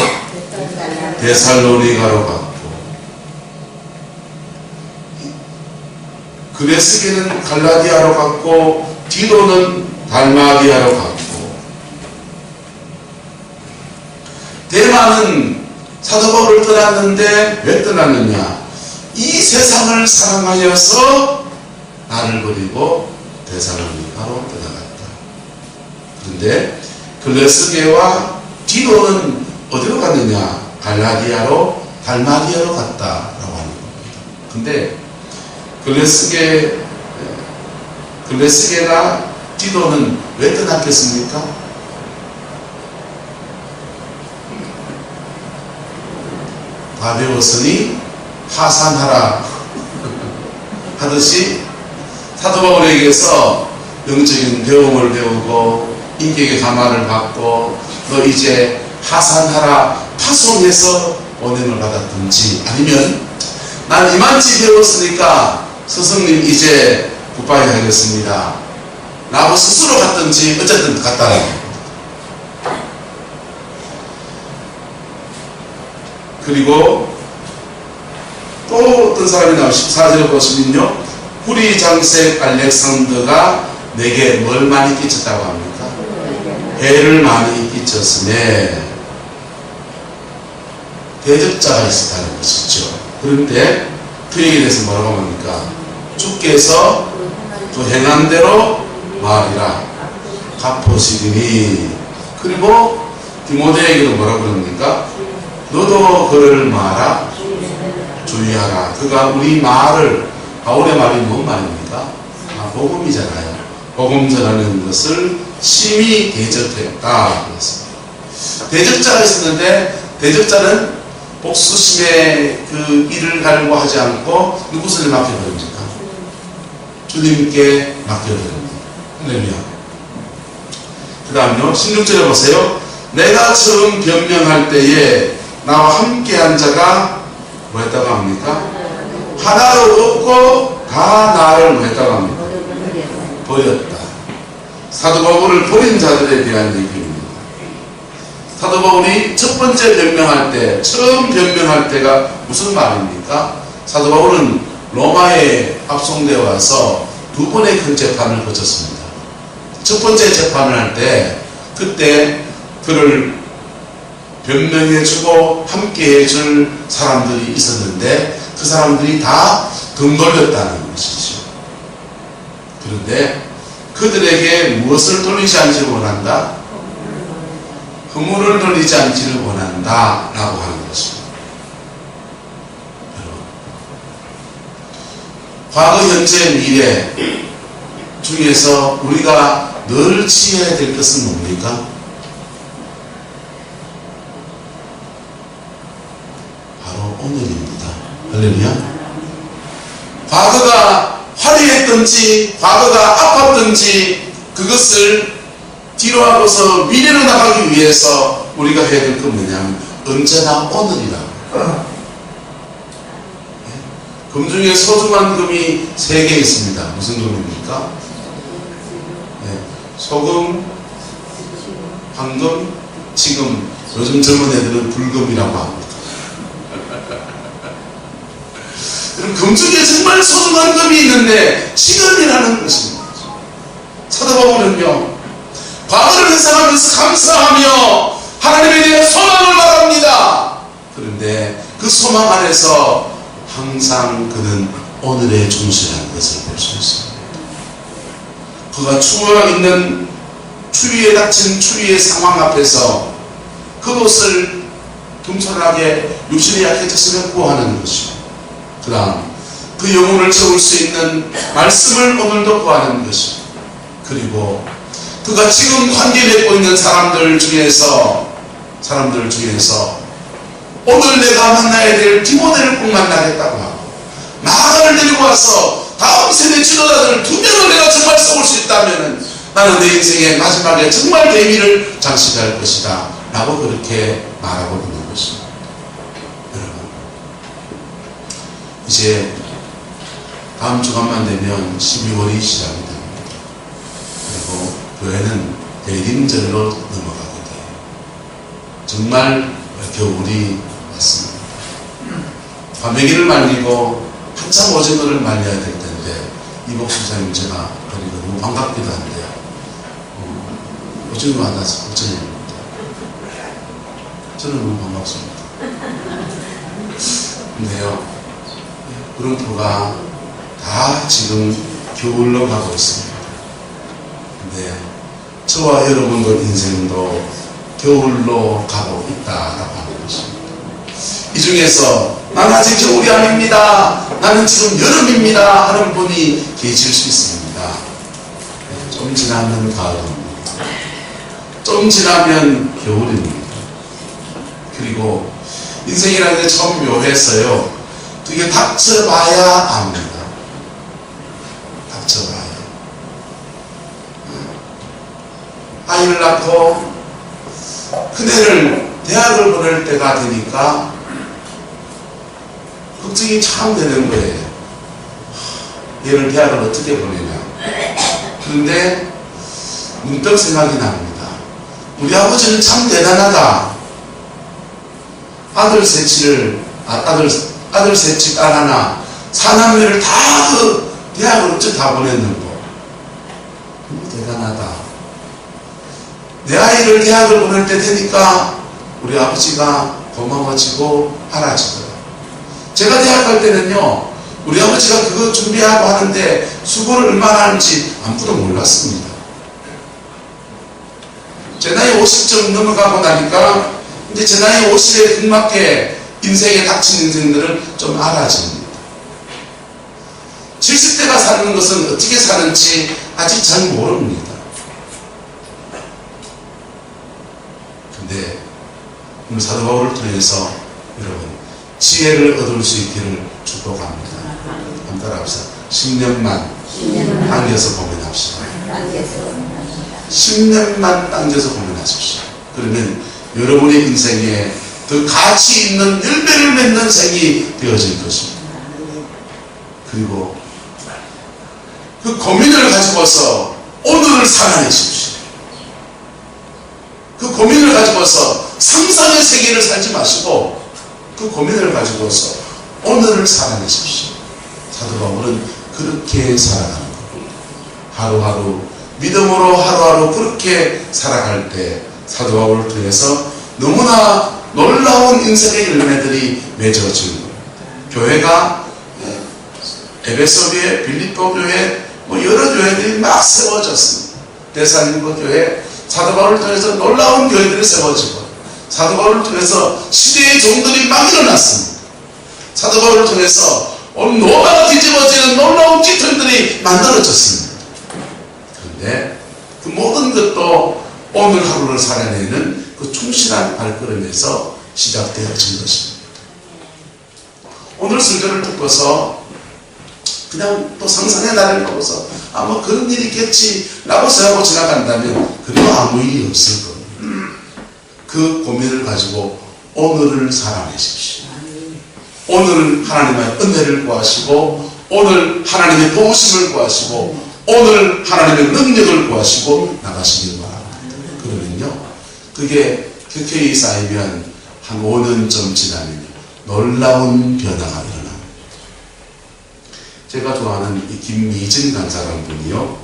데살로니가로 갔고, 그레스게는 갈라디아로 갔고, 디도는 달마디아로 갔고, 대만은 사도 바울을 떠났는데 왜 떠났느냐? 이 세상을 사랑하여서 나를 버리고 데살로니가로 떠나갔다. 그런데 글레스게와 디도는 어디로 갔느냐? 갈라디아로 달마디아로 갔다라고 하는 겁니다. 근데 글레스게나 디도는 왜 떠났겠습니까? 다 배웠으니 하산하라 하듯이 사도 바울에게서 영적인 배움을 배우고 인격의 감화를 받고 너 이제 하산하라 파송해서 보냄을 받았든지, 아니면 난 이만치 배웠으니까 스승님 이제 굿바이 하겠습니다 라고 스스로 갔든지 어쨌든 갔다라는 겁니다. 그리고 또 어떤 사람이 나오고 14절에 보시면요, 후리 장색 알렉산더가 내게 뭘 많이 끼쳤다고 합니까? 해를 많이 끼쳤으며 대적자가 있었다는 것이죠. 그런데 그에게 대해서 뭐라고 합니까? 주께서 그 행한 대로 말이라 갚으시리니. 그리고 디모데에게도 뭐라고 그럽니까? 너도 그를 말아 주의하라. 그가 우리 말을, 바울의 말이 뭔 말입니까? 복음이잖아요. 복음 전하는 것을 심히 대적했다. 대적자가 있었는데, 대적자는 복수심에 그 일을 가려고 하지 않고 누구를 맡겨버립니까? 주님께 맡겨버립니다. 할렐루야. 그 다음요, 16절에 보세요. 내가 처음 변명할 때에 나와 함께한 자가 뭐 했다고 합니까? 하나도 없고 다 나를 뭐 했다고 합니까? 버렸다. 사도 바울을 버린 자들에 대한 얘기입니다. 사도 바울이 첫 번째 변명할 때, 처음 변명할 때가 무슨 말입니까? 사도 바울은 로마에 압송되어 와서 두 번의 큰 재판을 거쳤습니다. 첫 번째 재판을 할 때, 그때 그를 변명해주고 함께해줄 사람들이 있었는데 그 사람들이 다 등 돌렸다는 것이죠. 그런데 그들에게 무엇을 돌리지 않기를 원한다? 허물을 돌리지 않기를 원한다 라고 하는 것입니다. 여러분, 과거, 현재, 미래 중에서 우리가 늘 지어야 될 것은 뭡니까? 바로 오늘입니다. 할렐루야. 과거가 화려했든지 과거가 아팠든지 그것을 뒤로 하고서 미래로 나가기 위해서 우리가 해야 될 건 뭐냐면 언제나 오늘이라고. 금 중에 소중한 금이 3개 있습니다. 무슨 금입니까? 소금, 황금, 지금. 요즘 젊은 애들은 불금이라고 합니다. 금 중에 정말 소중한 금이 있는데 지금이라는 것입니다. 사도 바울은요, 과거를 회상하면서 감사하며 하나님에 대한 소망을 말합니다. 그런데 그 소망 안에서 항상 그는 오늘에 충실한 것을 볼 수 있습니다. 그가 추워 있는 추위에 닥친 추위의 상황 앞에서 그것을 겸손하게 육신이 약해졌으면 구하는 것이고, 그 다음 그 영혼을 채울 수 있는 말씀을 오늘도 구하는 것이고, 그리고 그가 지금 관계 맺고 있는 사람들 중에서 오늘 내가 만나야 될 디모데를 꼭 만나겠다고 하고, 나를 데리고 와서 다음 세대 지도자들 2명을 내가 정말 세울 수 있다면 나는 내 인생의 마지막에 정말 대미를 장식할 것이다 라고 그렇게 말하고 있는 것입니다. 여러분, 이제 다음 주간만 되면 12월이 시작이 됩니다. 그리고 교회는 대림절로 넘어가게 돼요. 정말 겨울이 왔습니다. 과메기를 말리고 한참 오징어를 말려야 될 텐데, 이복 수사님 제가 그리고 너무 반갑기도 한데 오징어 만나서 걱정입니다. 저는 너무 반갑습니다. 근데요, 구름포가 다 지금 겨울로 가고 있습니다. 근데 저와 여러분들 인생도 겨울로 가고 있다라고 하는 것입니다. 이 중에서 난 아직 겨울이 아닙니다, 나는 지금 여름입니다 하는 분이 계실 수 있습니다. 좀 지나면 가을입니다. 좀 지나면 겨울입니다. 그리고 인생이라는 게 참 묘했어요. 그게 닥쳐봐야 압니다. 닥쳐봐야. 아이를 낳고 그대를 대학을 보낼 때가 되니까 걱정이 참 되는 거예요. 얘를 대학을 어떻게 보내냐. 그런데 문득 생각이 납니다. 우리 아버지는 참 대단하다. 아들 셋을 아들 셋째 딸 하나 사남매를 다 그 대학을 어째 다 보냈는 거. 너무 대단하다. 내 아이를 대학을 보낼 때 되니까 우리 아버지가 고마워지고 알아지고요. 제가 대학 갈 때는요, 우리 아버지가 그거 준비하고 하는데 수고를 얼마나 하는지 아무도 몰랐습니다. 제 나이 50점 넘어가고 나니까 이제 제 나이 50에 등막해 인생에 닥친 인생들을 좀 알아집니다. 70대가 사는 것은 어떻게 사는지 아직 잘 모릅니다. 근데 오늘 사도 바울을 통해서 여러분 지혜를 얻을 수 있기를 축복합니다. 한번 따라합시다. 10년만 당겨서 고민합시다. 10년만 당겨서 고민하십시오. 그러면 여러분의 인생에 더 가치 있는 열매를 맺는 생이 되어질 것입니다. 그리고 그 고민을 가지고서 오늘을 살아내십시오. 그 고민을 가지고서 상상의 세계를 살지 마시고 그 고민을 가지고서 오늘을 살아내십시오. 사도 바울은 그렇게 살아가는 겁니다. 하루하루 믿음으로 하루하루 그렇게 살아갈 때 사도 바울을 통해서 너무나 놀라운 인생의 열매들이 맺어지는 겁니다. 교회가 에베소 교회, 빌립보 교회, 여러 교회들이 막 세워졌습니다. 데살로니가 교회, 사도 바울을 통해서 놀라운 교회들이 세워지고 사도 바울을 통해서 시대의 종들이 막 일어났습니다. 사도 바울을 통해서 온 노바가 뒤집어지는 놀라운 깃털들이 만들어졌습니다. 그런데 그 모든 것도 오늘 하루를 살아내는 그 충실한 발걸음에서 시작되어진 것입니다. 오늘 설교를 듣고서 그냥 또 상상의 나를 보고서 아마 그런 일이 있겠지 라고 생각하고 지나간다면 그래도 아무 일이 없을 겁니다. 그 고민을 가지고 오늘을 살아내십시오. 오늘 하나님의 은혜를 구하시고 오늘 하나님의 도우심을 구하시고 오늘 하나님의 능력을 구하시고 나가시길 바랍니다. 그러면요 그게 켜켜이 쌓이면 한 5년쯤 지나면 놀라운 변화가 일어납니다. 제가 좋아하는 이 김미진 강사라는 분이요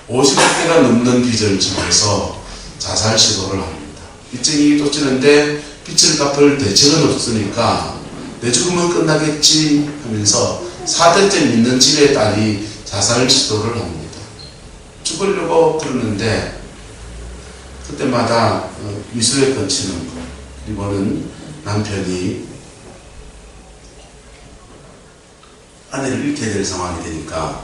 50대가 넘는 빚을 지면서 자살 시도를 합니다. 빚쟁이 도치는데 빚을 갚을 대책은 없으니까 내 죽음은 끝나겠지 하면서 4대째 믿는 집의 딸이 자살 시도를 합니다. 죽으려고 그러는데 그때마다 미술에 거치는 거 그리고는 남편이 아내를 잃게 될 상황이 되니까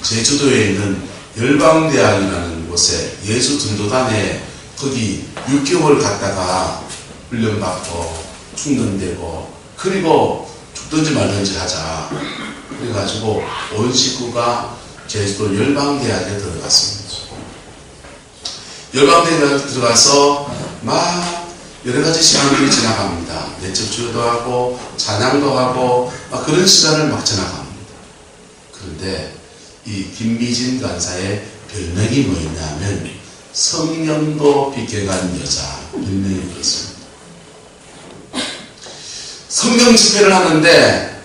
제주도에 있는 열방대학이라는 곳에 예수전도단에 거기 6개월 갔다가 훈련받고 충전되고 그리고 죽든지 말든지 하자 그래가지고 온 식구가 제주도 열방대학에 들어갔습니다. 열방대학에 들어가서 막 여러가지 시간들이 지나갑니다. 내적 주요도 하고 찬양도 하고 막 그런 시간을 막 지나갑니다. 그런데 이 김미진 간사의 별명이 뭐였냐면 성령도 비껴간 여자 별명이 그렇습니다. 성령 집회를 하는데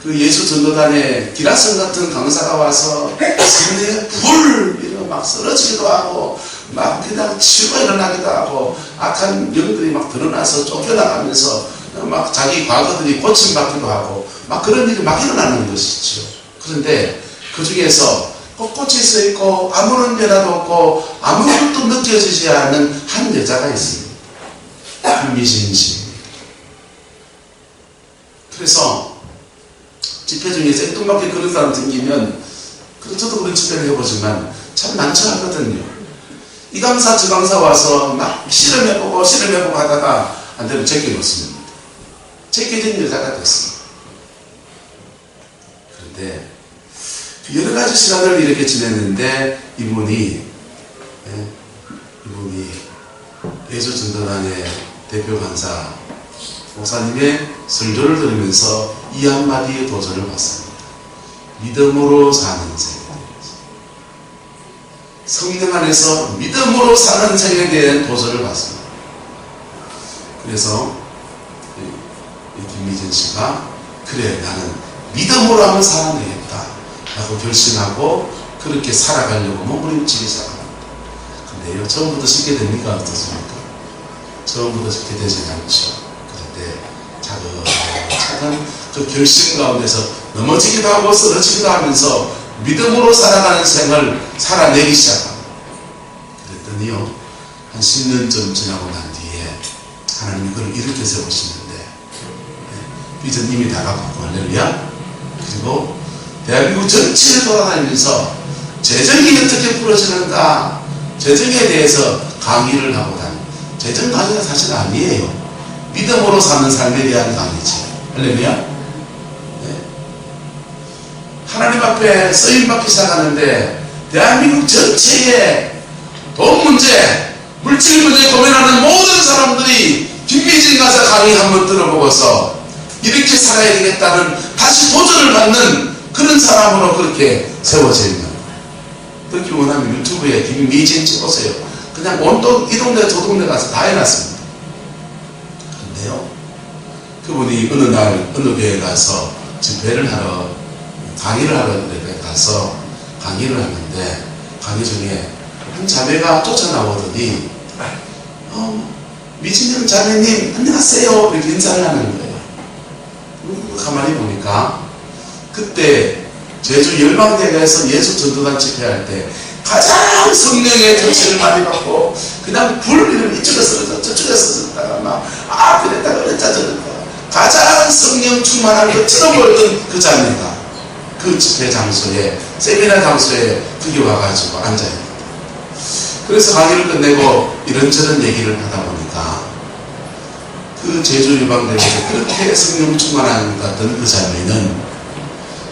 그 예수 전도단에 기라성 같은 강사가 와서 성령의 불 이러고 막 쓰러지기도 하고 막 그냥 치고 일어나기도 하고 악한 영들이 막 드러나서 쫓겨나가면서 막 자기 과거들이 고침받기도 하고 막 그런 일이 막 일어나는 것이죠. 그런데 그 중에서 꼿꼿이 서 있고 아무런 변화도 없고 아무것도 느껴지지 않는 한 여자가 있습니다. 김미진 씨. 그래서 집회 중에 생뚱맞게 그런 사람 생기면 저도 그런 집회를 해보지만 참 난처하거든요. 이 강사 저 강사 와서 막 실험해보고 하다가 한 대로 제껴놓습니다. 제껴진 여자가 됐습니다. 그런데 여러 가지 시간을 이렇게 지냈는데 이분이 예수 전도단의 대표 강사 목사님의 설교를 들으면서 이 한마디에 도전을 받습니다. 믿음으로 사는 생. 성령 안에서 믿음으로 사는 생에 대한 도전을 받습니다. 그래서 김미진 씨가 그래 나는 믿음으로 한번 살아내겠다 라고 결심하고 그렇게 살아가려고 몸부림치기 시작합니다. 근데요, 처음부터 쉽게 됩니까? 어떻습니까? 처음부터 쉽게 되지 않죠. 그런데 차근 그 결심 가운데서 넘어지기도 하고 쓰러지기도 하면서 믿음으로 살아가는 생을 살아내기 시작합니다. 그랬더니요, 한 10년쯤 지나고 난 뒤에 하나님이 그를 이렇게 세우시는데 비전 이미 다 갖고 할렐루야. 그리고 대한민국 전체를 돌아다니면서 재정이 어떻게 풀어지는가, 재정에 대해서 강의를 하고 다닙니다. 재정 강의가 사실 아니에요. 믿음으로 사는 삶에 대한 강의지. 할렐루야. 네. 하나님 앞에 쓰임받기 시작하는데 대한민국 전체에 돈 문제, 물질 문제 고민하는 모든 사람들이 김미진 가서 강의 한번 들어보고서 이렇게 살아야 되겠다는 다시 도전을 받는 그런 사람으로 그렇게 세워져 있는. 그렇게 원하면 유튜브에 김미진 찍으세요. 그냥 이 동네 저 동네 가서 다 해놨습니다. 그런데요, 그분이 어느 날 어느 교회에 가서 집회를 하러 강의를 하러 가서 강의를 하는데 강의 중에 한 자매가 쫓아나오더니 미진영 자매님 안녕하세요 이렇게 인사를 하는 거예요. 가만히 보니까 그때 제주 열방대교에서 예수 전도단 집회할 때 가장 성령의 정신을 많이 받고 그냥 불을 이쪽에 쓰러져 저쪽에 쓰러졌다가 막 그랬다가 그랬다 저랬다가 가장 성령 충만한 것처럼 보였던 그 자매가 그 집회 장소에 세미나 장소에 그게 와가지고 앉아있는. 그래서 강의를 끝내고 이런저런 얘기를 하다 보니까 그 제주 유방대교에서 그렇게 성령 충만한 것 같던 그 자매는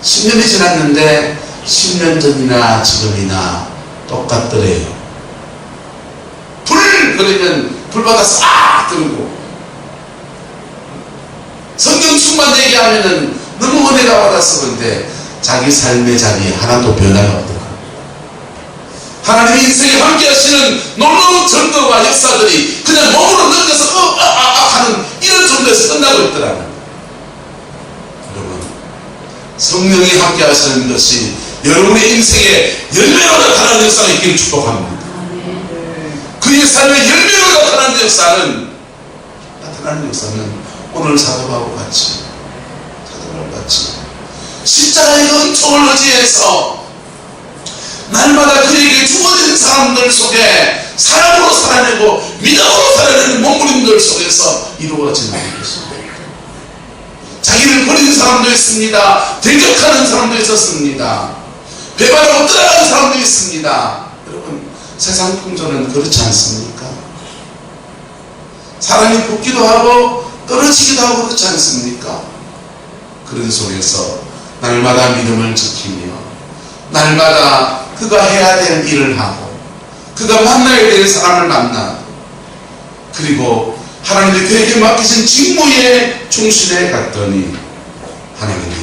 10년이 지났는데 10년 전이나 지금이나 똑같더래요. 그러면 불바다 싹 들고 성령 충만 얘기하면은 너무 은혜가 받았어. 그런데 자기 삶의 자리에 하나도 변화가 없더라. 하나님의 인생에 함께 하시는 놀라운 전도와 역사들이 그냥 몸으로 느껴서 하는 이런 정도에서 끝나고 있더라고요. 여러분, 성령이 함께 하시는 것이 여러분의 인생에 열매로 나타나는 역사가 있기를 축복합니다. 그의 삶에 열매로 나타나는 역사는 오늘 사도하고 같이 십자가의 은총을 의지해서 날마다 그에게 주어진 사람들 속에 사랑으로 살아내고 믿음으로 살아내는 몸부림들 속에서 이루어지는 것입니다. 자기를 버리는 사람도 있습니다. 대적하는 사람도 있었습니다. 배반하고 떠나가는 사람도 있습니다. 여러분, 세상 풍조는 그렇지 않습니까? 사람이 붙기도 하고 떨어지기도 하고 그렇지 않습니까? 그런 속에서 날마다 믿음을 지키며 날마다 그가 해야 될 일을 하고 그가 만나야 될 사람을 만나고 그리고 하나님이 그에게 맡기신 직무에 충실해 갔더니 하나님이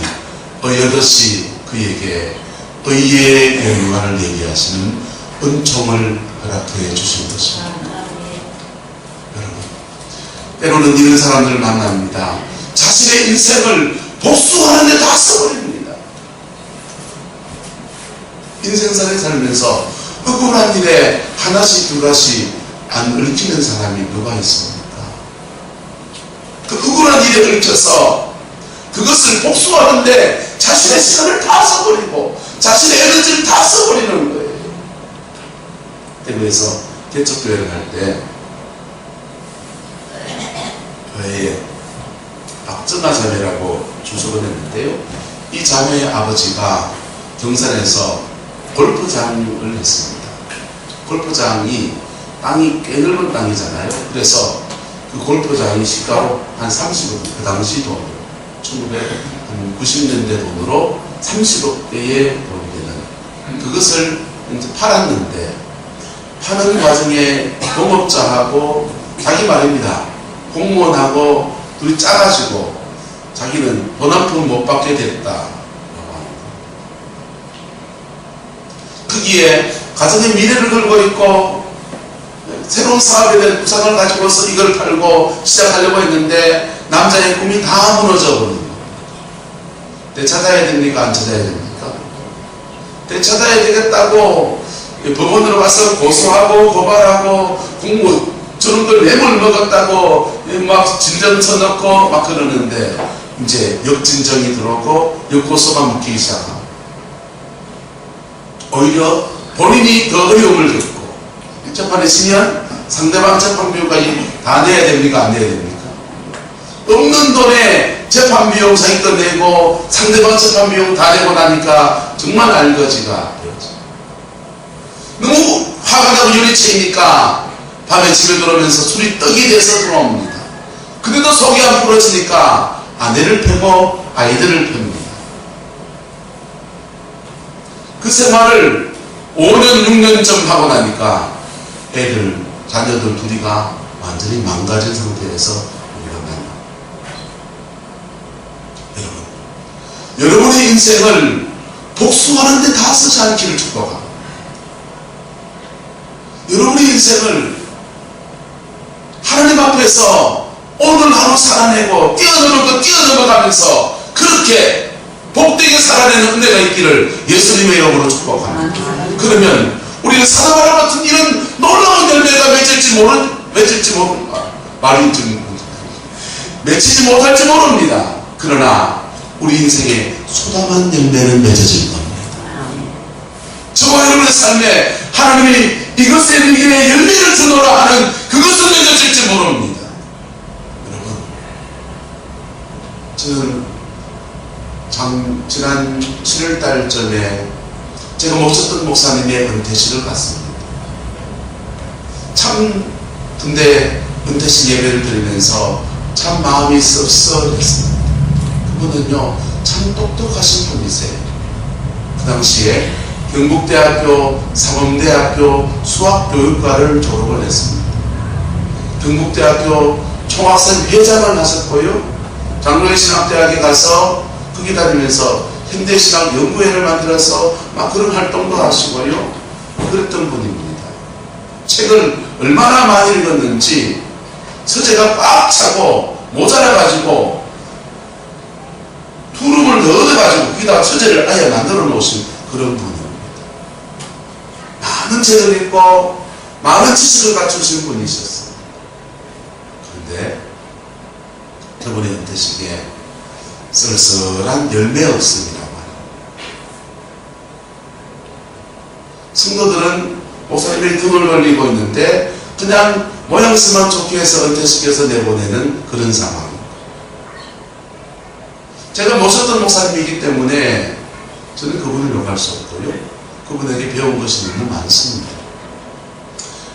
어여덧이 그에게 의의 영광을 얘기하시는 은총을 허락해 주신 것입니다. 여러분, 때로는 이런 사람들을 만납니다. 자신의 인생을 복수하는 데 다 써버립니다. 인생살에 살면서 억울한 일에 하나씩 두 가지 안 얽히는 사람이 누가 있습니까? 그 억울한 일에 얽혀서 그것을 복수하는데 자신의 시간을 다 써버리고 자신의 에너지를 다 써버리는 거예요. 대구에서 개척교회를 할 때 교회에 박정아 자매라고 주석을 했는데요, 이 자매의 아버지가 경산에서 골프장을 했습니다. 골프장이 땅이 꽤 넓은 땅이잖아요. 그래서 그 골프장이 시가로 한 30억, 그 당시 돈, 1990년대 돈으로 30억대의 돈이 되는, 그것을 이제 팔았는데, 파는 과정에 동업자하고 자기 말입니다. 공무원하고 둘이 짜가지고 자기는 돈 한 푼 못 받게 됐다. 거기에 가정의 미래를 걸고 있고 새로운 사업에 대한 구상을 가지고서 이걸 팔고 시작하려고 했는데 남자의 꿈이 다 무너져 버린 거예요. 되찾아야 됩니까? 안 찾아야 됩니까? 되찾아야 되겠다고 법원으로 가서 고소하고 고발하고 공무 저런 걸 뇌물 먹었다고 막 진정서 넣고 막 그러는데 이제 역진정이 들어오고 역고소가 묶이기 시작합니다. 오히려 본인이 더 어려움을 겪고 재판에 서면 상대방 재판 비용까지 다 내야 됩니까? 안 내야 됩니까? 없는 돈에 재판 비용 자기 거 내고 상대방 재판 비용 다 내고 나니까 정말 알거지가 되었죠. 너무 화가 나고 요리치니까 밤에 집에 들어오면서 술이 떡이 돼서 들어옵니다. 그래도 속이 안 풀어지니까 아내를 패고 아이들을 팹니다. 그 생활을 5년 6년쯤 하고 나니까 애들 자녀들 둘이가 완전히 망가진 상태에서 우리가 만납니다. 여러분의 인생을 복수하는데 다 쓰지 않기를 축복합니다. 여러분의 인생을 하나님 앞에서 오늘 하루 살아내고 뛰어넘어가면서 그렇게 복되게 살아내는 은혜가 있기를 예수님의 이름으로 축복합니다. 그러면 우리는 사자마라 같은 이런 놀라운 열매가 맺히지 못할지 모릅니다. 그러나 우리 인생에 소담한 열매는 맺어질 겁니다. 저와 여러분의 삶에 하나님이 이것에 이르기에 열매를 주노라 하는 그것은 맺어질지 모릅니다. 여러분, 저는 지난 7월달 전에 제가 모셨던 목사님의 은퇴식을 갔습니다. 참 근데 은퇴식 예배를 드리면서 참 마음이 씁쓸했습니다. 그분은요 참 똑똑하신 분이세요. 그 당시에 경북대학교 상업대학교 수학교육과를 졸업을 했습니다. 경북대학교 총학생 회장을 하셨고요. 장로의신학대학에 가서 거기 다니면서 현대신학 연구회를 만들어서 막 그런 활동도 하시고요. 그랬던 분입니다. 책을 얼마나 많이 읽었는지 서재가 꽉 차고 모자라가지고 투룸을 넣어가지고 거기다가 서재를 아예 만들어 놓으신 그런 분입니다. 많은 책을 읽고 많은 지식을 갖추신 분이셨어요. 그런데 그분의 은퇴식에 쓸쓸한 열매 없습니다. 성도들은 목사님이 등을 걸리고 있는데 그냥 모양새만 좋게 해서 은퇴식에서 내보내는 그런 상황입니다. 제가 모셨던 목사님이기 때문에 저는 그분을 욕할 수 없고요. 그분에게 배운 것이 너무 많습니다.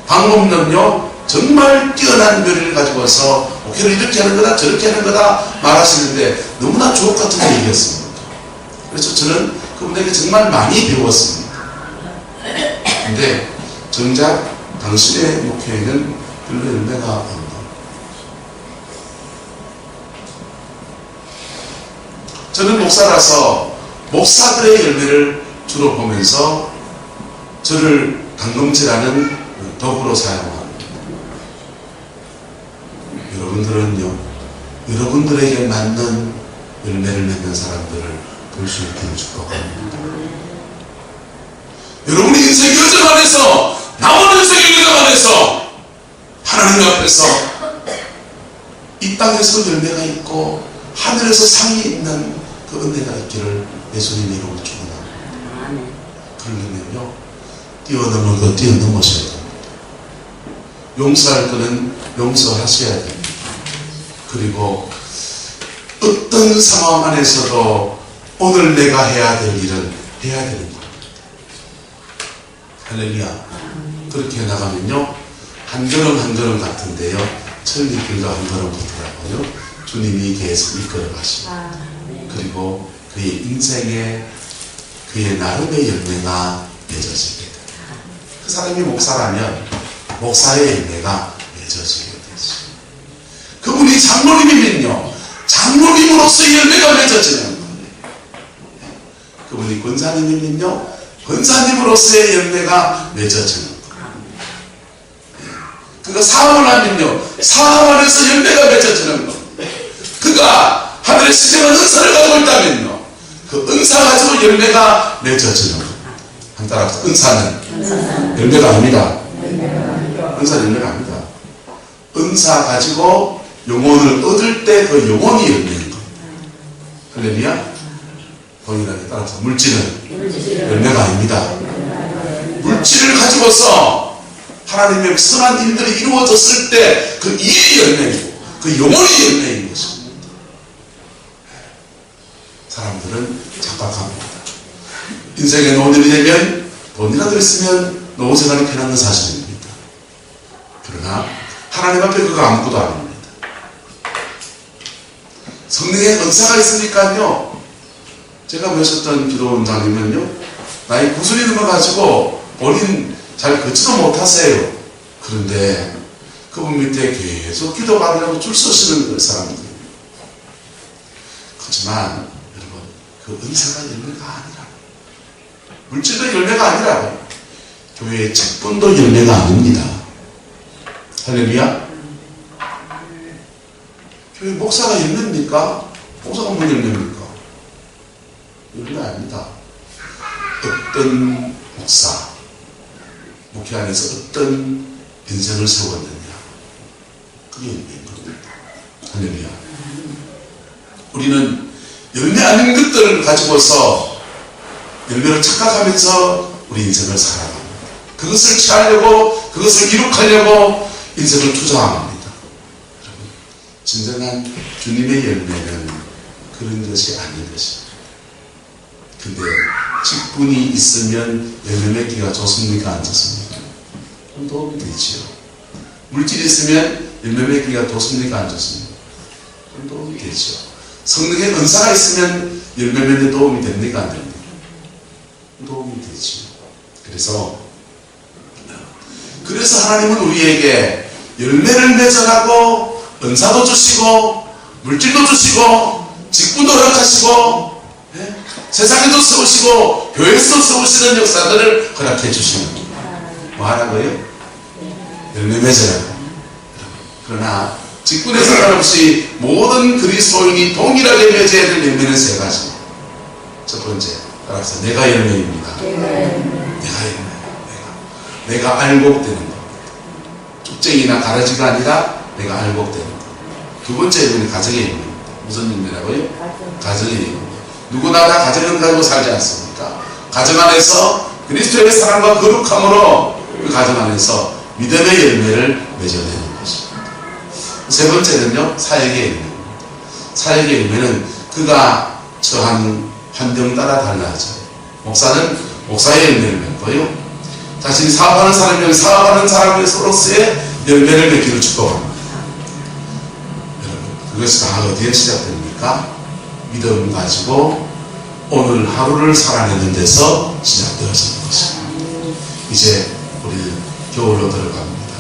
방법론요 정말 뛰어난 묘리를 가지고서 목회를 이렇게 하는 거다 저렇게 하는 거다 말하시는데 너무나 주옥 같은 얘기였습니다. 그래서 저는 그분에게 정말 많이 배웠습니다. 근데 정작 당신의 목회에는 별로 열매가 없는, 저는 목사라서 목사들의 열매를 주로 보면서 저를 강금질하는 도구로 사용합니다. 여러분들은요 여러분들에게 맞는 열매를 맺는 사람들을 볼 수 있기를 축복합니다. 여러분의 인생 여정 안에서 남은 인생의 여정 안에서 하나님 앞에서 이 땅에서 열매가 있고 하늘에서 상이 있는 그 은혜가 있기를 예수님의 이름으로 축원합니다. 그러려면요 뛰어넘을 거 뛰어넘으셔야 됩니다. 용서할 거는 용서하셔야 됩니다. 그리고 어떤 상황 안에서도 오늘 내가 해야 될 일은 해야 되는 겁니다. 할렐루야. 그렇게 나가면요 한 걸음 한 걸음 같은데요 천리길도 한 걸음 걷더라고요. 주님이 계속 이끌어 가시고 그리고 그의 인생에 그의 나름의 열매가 맺어지게 돼요. 그 사람이 목사라면 목사의 열매가 맺어지게 되지. 그분이 장로님이면요, 장로님으로서의 열매가 맺어지는 거예요. 그분이 권사님이면요, 권사님으로서의 열매가 맺어지는 거예요. 그가 사업을 하면요, 사업 안에서 열매가 맺어지는 거예요. 그가 하늘의 신령한 은사를 가지고 있다면요, 그 은사 가지고 열매가 맺어지는 거예요. 한 따라서 은사는 열매가 아닙니다. 은사는 열매가 아닙니다. 은사 가지고 영혼을 얻을 때 그 영혼이 열매인 거예요. 할렐루야. 동일하게 따라서 물질은 열매가 아닙니다. 물질을 가지고서 하나님의 선한 일들이 이루어졌을 때 그 일이 열매이고 그 영혼이 열매인 것입니다. 사람들은 착각합니다. 인생에 노년이 되면 돈이라도 있으면 노후 생활이 편한 사실입니다. 그러나 하나님 앞에 그거 아무것도 아닙니다. 성령의 은사가 있으니까요, 제가 모셨던 기도원장님은요, 나이 90이 넘어가지고 본인 잘 걷지도 못하세요. 그런데 그분 밑에 계속 기도받으려고 줄 서시는 그 사람들. 그렇지만 여러분, 그 은사가 열매가 아니라, 물질도 열매가 아니라 교회의 직분도 열매가 아닙니다. 할렐루야. 교회 목사가 열매입니까? 목사가 뭐 열매입니까? 열매 아닙니다. 어떤 목사, 목회 안에서 어떤 인생을 세웠느냐, 그게 열매인 겁니다. 할렐루야. 우리는 열매 아닌 것들을 가지고서 열매를 착각하면서 우리 인생을 살아갑니다. 그것을 취하려고, 그것을 이룩하려고 인생을 투자합니다. 여러분, 진정한 주님의 열매는 그런 것이 아닌 것입니다. 근데 직분이 있으면 열매 맺기가 좋습니까? 안 좋습니까? 좀 도움이 되지요. 물질이 있으면 열매 맺기가 좋습니까? 안 좋습니까? 좀 도움이 되지요. 성령의 은사가 있으면 열매 맺는 데 도움이 됩니까? 안 됩니까? 도움이 되지요. 그래서 하나님은 우리에게 열매를 맺어가고 은사도 주시고 물질도 주시고 직분도 허락하시고, 예? 세상에도 세우시고 교회에서도 세우시는 역사들을 허락해 주시는 겁니다. 뭐 하라고요? 열매 맺으라고. 그러나 직분에 상관없이 모든 그리스도인이 동일하게 맺어야 될 열매는 세 가지. 첫 번째, 따라서 내가 열매입니다. 내가 열매. 내가 알곡되는 것. 쭉쟁이나 가라지가 아니라 내가 알곡되는 것. 두 번째 열매는 가정의 열매입니다. 무슨 열매라고요? 가정의 열매. 누구나 다 가정을 가지고 살지 않습니까? 가정 안에서 그리스도의 사랑과 거룩함으로 그 가정 안에서 믿음의 열매를 맺어내는 것입니다. 세 번째는요, 사역의 열매입니다. 사역의 열매는 그가 처한 환경 따라 달라져요. 목사는 목사의 열매를 맺고요, 자신이 사업하는 사람이면 사업하는 사람으로서의 열매를 맺기를 축복합니다. 여러분, 그것이 다 어디에 시작됩니까? 믿음 가지고 오늘 하루를 살아내는 데서 시작되어지는 것입니다. 이제 우리는 겨울로 들어갑니다.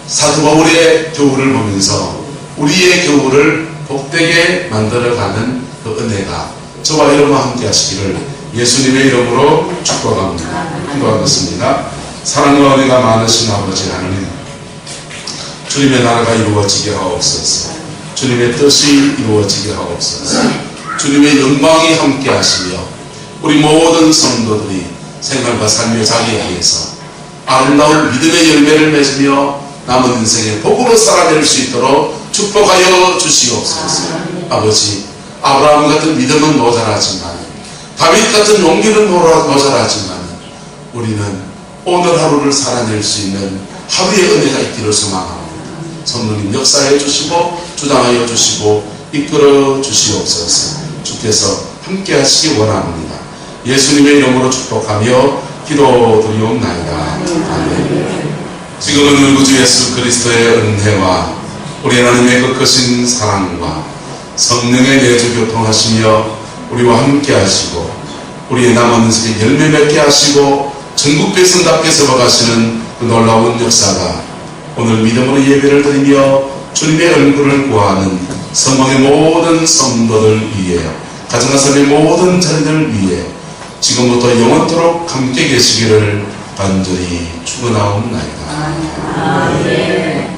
사도 바울의 겨울을 보면서 우리의 겨울을 복되게 만들어가는 그 은혜가 저와 여러분과 함께 하시기를 예수님의 이름으로 축복합니다. 기도하겠습니다. 사랑과 은혜가 많으신 아버지 하나님, 주님의 나라가 이루어지게 하옵소서. 주님의 뜻이 이루어지게 하옵소서. 주님의 영광이 함께 하시며 우리 모든 성도들이 생활과 삶의 자리에서 아름다운 믿음의 열매를 맺으며 남은 인생의 복으로 살아낼 수 있도록 축복하여 주시옵소서. 아버지, 아브라함 같은 믿음은 모자라지만, 다윗 같은 용기는 모자라지만, 우리는 오늘 하루를 살아낼 수 있는 하루의 은혜가 있기를 소망합니다. 성령님 역사해 주시고 주장하여 주시고 이끌어 주시옵소서. 주께서 함께 하시기 원합니다. 예수님의 이름으로 축복하며 기도드리옵나이다. 아멘. 지금은 우리 구주 예수 그리스도의 은혜와 우리 하나님의 그 크신 사랑과 성령의 내주 교통하시며 우리와 함께 하시고 우리의 남은 생에 열매 맺게 하시고 전국 백성답게 세워가시는 그 놀라운 역사가 오늘 믿음으로 예배를 드리며 주님의 얼굴을 구하는 성공의 모든 성도들 위해 가정과 삶의 모든 자녀들 위해 지금부터 영원토록 함께 계시기를 간절히 축원하옵나이다. 아멘.